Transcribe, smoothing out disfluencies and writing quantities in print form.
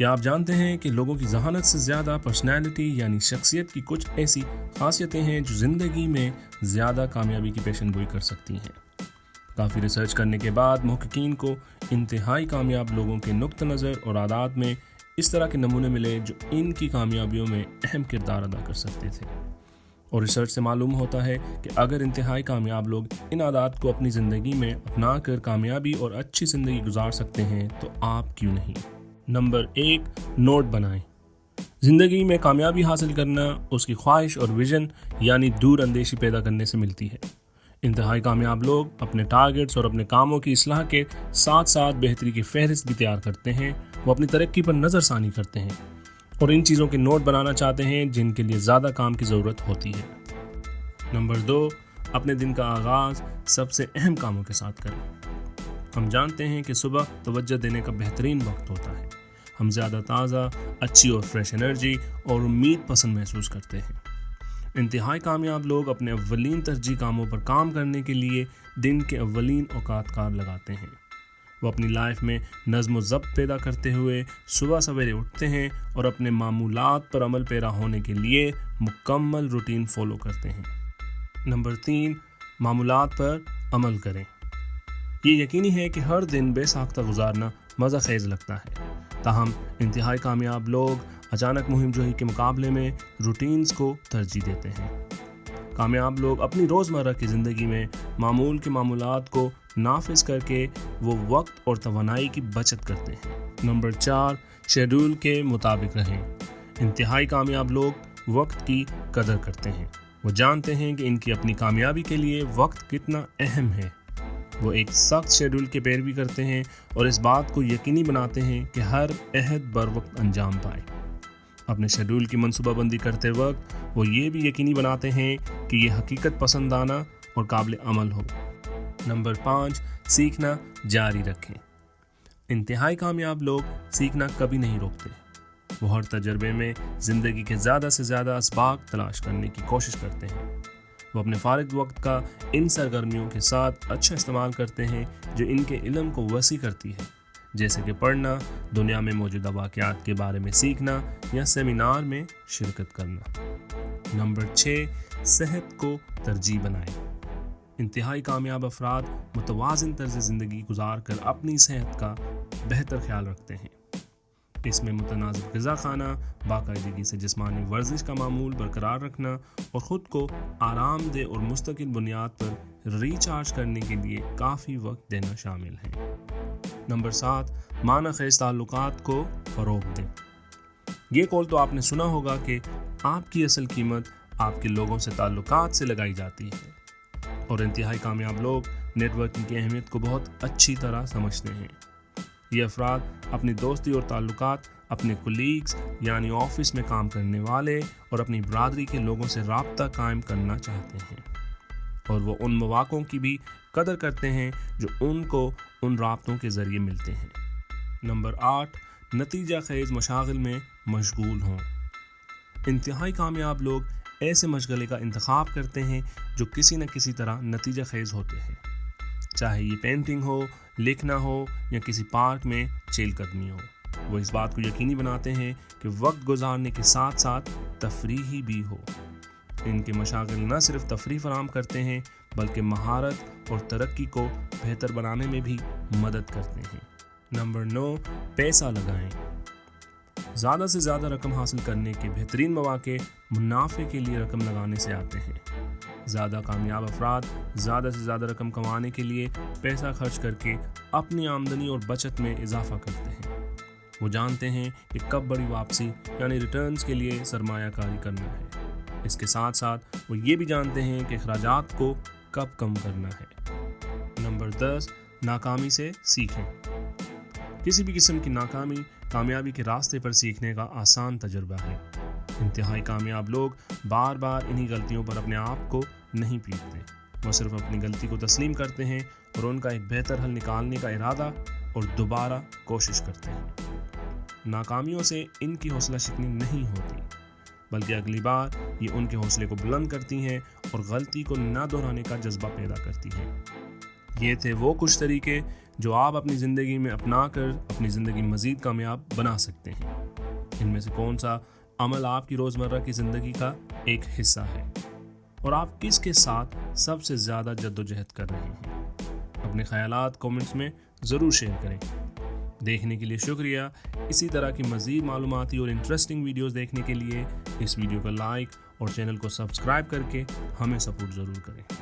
کیا آپ جانتے ہیں کہ لوگوں کی ذہانت سے زیادہ پرسنالٹی یعنی شخصیت کی کچھ ایسی خاصیتیں ہیں جو زندگی میں زیادہ کامیابی کی پیشن گوئی کر سکتی ہیں؟ کافی ریسرچ کرنے کے بعد محققین کو انتہائی کامیاب لوگوں کے نقطہ نظر اور عادات میں اس طرح کے نمونے ملے جو ان کی کامیابیوں میں اہم کردار ادا کر سکتے تھے۔ اور ریسرچ سے معلوم ہوتا ہے کہ اگر انتہائی کامیاب لوگ ان عادات کو اپنی زندگی میں اپنا کر کامیابی اور اچھی زندگی گزار سکتے ہیں تو آپ کیوں نہیں؟ نمبر 1، نوٹ بنائیں۔ زندگی میں کامیابی حاصل کرنا اس کی خواہش اور ویژن یعنی دور اندیشی پیدا کرنے سے ملتی ہے۔ انتہائی کامیاب لوگ اپنے ٹارگٹس اور اپنے کاموں کی اصلاح کے ساتھ ساتھ بہتری کی فہرست بھی تیار کرتے ہیں۔ وہ اپنی ترقی پر نظر ثانی کرتے ہیں اور ان چیزوں کے نوٹ بنانا چاہتے ہیں جن کے لیے زیادہ کام کی ضرورت ہوتی ہے۔ نمبر 2، اپنے دن کا آغاز سب سے اہم کاموں کے ساتھ کریں۔ ہم جانتے ہیں کہ صبح توجہ دینے کا بہترین وقت ہوتا ہے۔ ہم زیادہ تازہ، اچھی اور فریش انرجی اور امید پسند محسوس کرتے ہیں۔ انتہائی کامیاب لوگ اپنے اولین ترجیح کاموں پر کام کرنے کے لیے دن کے اولین اوقات کار لگاتے ہیں۔ وہ اپنی لائف میں نظم و ضبط پیدا کرتے ہوئے صبح سویرے اٹھتے ہیں اور اپنے معمولات پر عمل پیرا ہونے کے لیے مکمل روٹین فالو کرتے ہیں۔ نمبر 3، معمولات پر عمل کریں۔ یہ یقینی ہے کہ ہر دن بے ساختہ گزارنا مزہ خیز لگتا ہے، تاہم انتہائی کامیاب لوگ اچانک مہم جوئی کے مقابلے میں روٹینز کو ترجیح دیتے ہیں۔ کامیاب لوگ اپنی روزمرہ کی زندگی میں معمول کے معمولات کو نافذ کر کے وہ وقت اور توانائی کی بچت کرتے ہیں۔ نمبر 4، شیڈول کے مطابق رہیں۔ انتہائی کامیاب لوگ وقت کی قدر کرتے ہیں۔ وہ جانتے ہیں کہ ان کی اپنی کامیابی کے لیے وقت کتنا اہم ہے۔ وہ ایک سخت شیڈول کی پیروی کرتے ہیں اور اس بات کو یقینی بناتے ہیں کہ ہر عہد بر وقت انجام پائے۔ اپنے شیڈول کی منصوبہ بندی کرتے وقت وہ یہ بھی یقینی بناتے ہیں کہ یہ حقیقت پسندانہ اور قابل عمل ہو۔ نمبر 5، سیکھنا جاری رکھیں۔ انتہائی کامیاب لوگ سیکھنا کبھی نہیں روکتے۔ وہ ہر تجربے میں زندگی کے زیادہ سے زیادہ اسباق تلاش کرنے کی کوشش کرتے ہیں۔ وہ اپنے فارغ وقت کا ان سرگرمیوں کے ساتھ اچھا استعمال کرتے ہیں جو ان کے علم کو وسیع کرتی ہے، جیسے کہ پڑھنا، دنیا میں موجودہ واقعات کے بارے میں سیکھنا یا سیمینار میں شرکت کرنا۔ نمبر 6، صحت کو ترجیح بنائیں۔ انتہائی کامیاب افراد متوازن طرز زندگی گزار کر اپنی صحت کا بہتر خیال رکھتے ہیں۔ اس میں متناسب غذا کھانا، باقاعدگی سے جسمانی ورزش کا معمول برقرار رکھنا اور خود کو آرام دہ اور مستقل بنیاد پر ریچارج کرنے کے لیے کافی وقت دینا شامل ہے۔ نمبر 7، معنی خیز تعلقات کو فروغ دیں۔ یہ قول تو آپ نے سنا ہوگا کہ آپ کی اصل قیمت آپ کے لوگوں سے تعلقات سے لگائی جاتی ہے، اور انتہائی کامیاب لوگ نیٹ ورکنگ کی اہمیت کو بہت اچھی طرح سمجھتے ہیں۔ یہ افراد اپنی دوستی اور تعلقات اپنے کولیگز یعنی آفس میں کام کرنے والے اور اپنی برادری کے لوگوں سے رابطہ قائم کرنا چاہتے ہیں، اور وہ ان مواقعوں کی بھی قدر کرتے ہیں جو ان کو ان رابطوں کے ذریعے ملتے ہیں۔ نمبر 8، نتیجہ خیز مشاغل میں مشغول ہوں۔ انتہائی کامیاب لوگ ایسے مشغلے کا انتخاب کرتے ہیں جو کسی نہ کسی طرح نتیجہ خیز ہوتے ہیں، چاہے یہ پینٹنگ ہو، لکھنا ہو یا کسی پارک میں چہل قدمی ہو۔ وہ اس بات کو یقینی بناتے ہیں کہ وقت گزارنے کے ساتھ ساتھ تفریحی بھی ہو۔ ان کے مشاغل نہ صرف تفریح فراہم کرتے ہیں بلکہ مہارت اور ترقی کو بہتر بنانے میں بھی مدد کرتے ہیں۔ نمبر 9، پیسہ لگائیں۔ زیادہ سے زیادہ رقم حاصل کرنے کے بہترین مواقع منافع کے لیے رقم لگانے سے آتے ہیں۔ زیادہ کامیاب افراد زیادہ سے زیادہ رقم کمانے کے لیے پیسہ خرچ کر کے اپنی آمدنی اور بچت میں اضافہ کرتے ہیں۔ وہ جانتے ہیں کہ کب بڑی واپسی یعنی ریٹرنز کے لیے سرمایہ کاری کرنا ہے۔ اس کے ساتھ ساتھ وہ یہ بھی جانتے ہیں کہ اخراجات کو کب کم کرنا ہے۔ نمبر 10، ناکامی سے سیکھیں۔ کسی بھی قسم کی ناکامی کامیابی کے راستے پر سیکھنے کا آسان تجربہ ہے۔ انتہائی کامیاب لوگ بار بار انہی غلطیوں پر اپنے آپ کو نہیں پیٹتے۔ وہ صرف اپنی غلطی کو تسلیم کرتے ہیں اور ان کا ایک بہتر حل نکالنے کا ارادہ اور دوبارہ کوشش کرتے ہیں۔ ناکامیوں سے ان کی حوصلہ شکنی نہیں ہوتی، بلکہ اگلی بار یہ ان کے حوصلے کو بلند کرتی ہیں اور غلطی کو نہ دہرانے کا جذبہ پیدا کرتی ہیں۔ یہ تھے وہ کچھ طریقے جو آپ اپنی زندگی میں اپنا کر اپنی زندگی مزید کامیاب بنا سکتے ہیں۔ ان میں سے کون سا عمل آپ کی روزمرہ کی زندگی کا ایک حصہ ہے اور آپ کس کے ساتھ سب سے زیادہ جدوجہد کر رہے ہیں؟ اپنے خیالات کومنٹس میں ضرور شیئر کریں۔ دیکھنے کے لیے شکریہ۔ اسی طرح کی مزید معلوماتی اور انٹرسٹنگ ویڈیوز دیکھنے کے لیے اس ویڈیو کو لائک اور چینل کو سبسکرائب کر کے ہمیں سپورٹ ضرور کریں۔